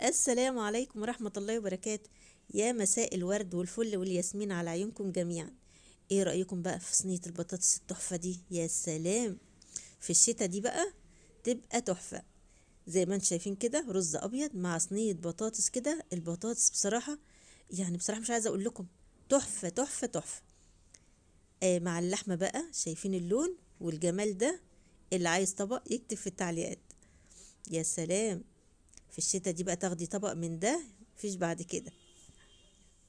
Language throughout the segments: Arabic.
السلام عليكم ورحمة الله وبركاته. يا مساء الورد والفل والياسمين على عيونكم جميعا. ايه رأيكم بقى في صينية البطاطس التحفة دي؟ يا سلام، في الشتا دي بقى تبقى تحفة. زي ما انتم شايفين كده، رز ابيض مع صينية بطاطس كده. البطاطس بصراحة بصراحة مش عايزة اقول لكم، تحفة تحفة تحفة. مع اللحمة بقى، شايفين اللون والجمال ده؟ اللي عايز طبق يكتب في التعليقات. يا سلام، في الشتا دي بقى تاخدي طبق من ده، مفيش بعد كده.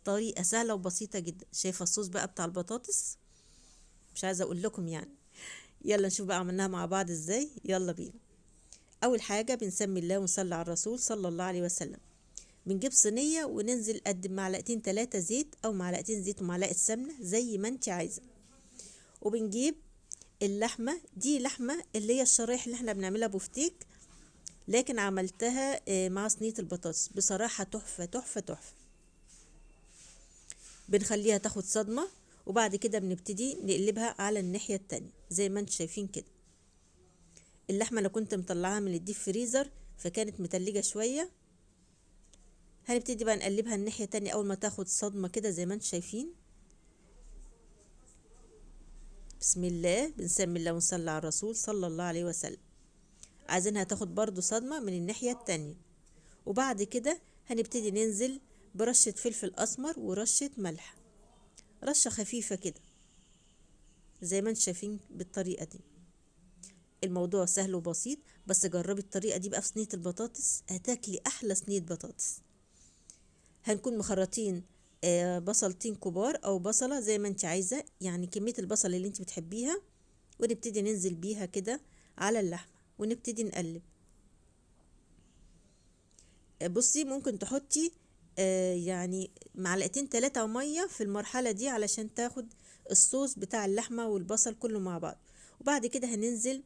طريقة سهلة وبسيطة جدا. شايفة الصوص بقى بتاع البطاطس؟ مش عايزة اقول لكم يعني. يلا نشوف بقى عملناها مع بعض ازاي. يلا بينا. اول حاجة بنسمي الله ونصلي على الرسول صلى الله عليه وسلم. بنجيب صينية وننزل قد معلقتين 3 زيت، او معلقتين زيت ومعلقة سمنة زي ما انت عايزة. وبنجيب اللحمة دي، لحمة اللي هي الشرايح اللي احنا بنعملها بوفتيك، لكن عملتها مع صينية البطاطس. بصراحة تحفة تحفة تحفة. بنخليها تاخد صدمة، وبعد كده بنبتدي نقلبها على الناحية التانية زي ما انتم شايفين كده. اللحمة انا كنت مطلعاها من الديب فريزر فكانت متلجة شوية. هنبتدي بقى نقلبها الناحية التانية اول ما تاخد صدمة كده زي ما انتم شايفين. بسم الله، بنسمي الله ونصلي على الرسول صلى الله عليه وسلم. عايزينها تاخد برضو صدمة من الناحية التانية. وبعد كده هنبتدي ننزل برشة فلفل اسمر ورشة ملح، رشة خفيفة كده زي ما انتم شايفين بالطريقة دي. الموضوع سهل وبسيط، بس جربي الطريقة دي بقى في صينية البطاطس، هتاكلي أحلى صينية بطاطس. هنكون مخرطين بصلتين كبار أو بصلة زي ما انت عايزة، يعني كمية البصل اللي انت بتحبيها. ونبتدي ننزل بيها كده على اللحمة ونبتدي نقلب. بصي، ممكن تحطي يعني معلقتين 3 مية في المرحلة دي علشان تاخد الصوص بتاع اللحمة والبصل كله مع بعض. وبعد كده هننزل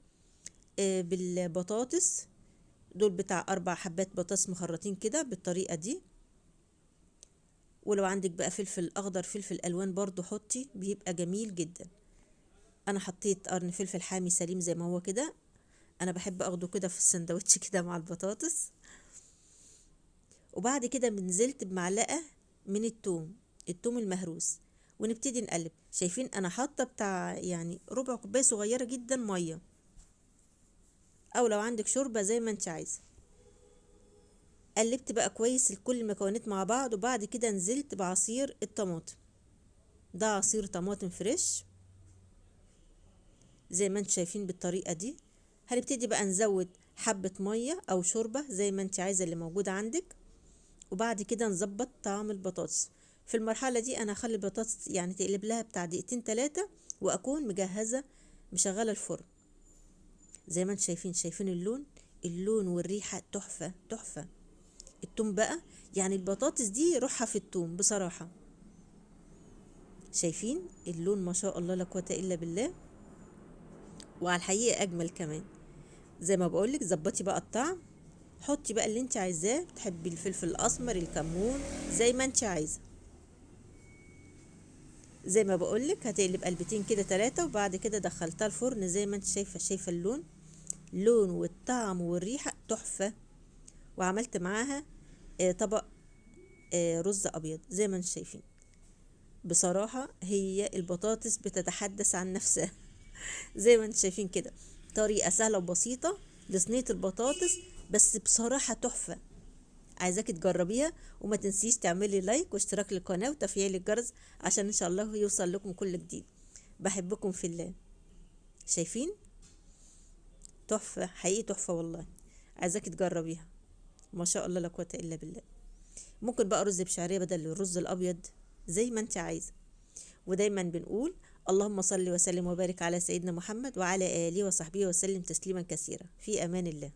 بالبطاطس. دول بتاع 4 حبات بطاطس مخرطين كده بالطريقة دي. ولو عندك بقى فلفل اخضر، فلفل الوان برضو حطي، بيبقى جميل جدا. انا حطيت قرن فلفل حامي سليم زي ما هو كده. انا بحب اخده كده في السندوتش كده مع البطاطس. وبعد كده نزلت بمعلقة من التوم المهروس. ونبتدي نقلب. شايفين انا حاطه بتاع يعني ربع كوبايه صغيره جدا ميه، او لو عندك شوربه زي ما انت عايزه. قلبت بقى كويس كل المكونات مع بعض، وبعد كده نزلت بعصير الطماطم. ده عصير طماطم فريش زي ما انتم شايفين بالطريقة دي. هنبتدي بقى نزود حبة مية او شوربة زي ما انت عايزة اللي موجودة عندك. وبعد كده نظبط طعم البطاطس. في المرحلة دي انا هخلي البطاطس يعني تقلب لها بتاع دقيقتين 3، واكون مجهزة مشغلة الفرن. زي ما انتم شايفين اللون والريحة تحفة تحفة. التوم بقى، يعني البطاطس دي روحها في التوم بصراحة. شايفين اللون؟ ما شاء الله لا قوة الا بالله. وعلى الحقيقة اجمل كمان. زي ما بقولك، ظبطي بقى الطعم. حطي بقى اللي انت عايزاه، بتحبي الفلفل الاسمر، الكمون، زي ما انت عايزة. زي ما بقولك هتقلب قلبتين كده 3، وبعد كده دخلتها الفرن. زي ما انت شايفة اللون والطعم والريحة تحفة. وعملت معاها طبق رز ابيض زي ما انت شايفين. بصراحة هي البطاطس بتتحدث عن نفسها. زي ما انتم شايفين كده، طريقة سهلة وبسيطة لصينية البطاطس، بس بصراحة تحفة. عايزاكي تجربيها، وما تنسيش تعملي لايك واشتراك للقناة وتفعيل الجرس عشان ان شاء الله يوصل لكم كل جديد. بحبكم في الله. شايفين؟ تحفة حقيقي، تحفة والله. عايزاكي تجربيها. ما شاء الله لا قوة الا بالله. ممكن بقى رز بشعرية بدل الرز الابيض زي ما انت عايزة. ودايما بنقول اللهم صل وسلم وبارك على سيدنا محمد وعلى آله وصحبه وسلم تسليما كثيرا. في أمان الله.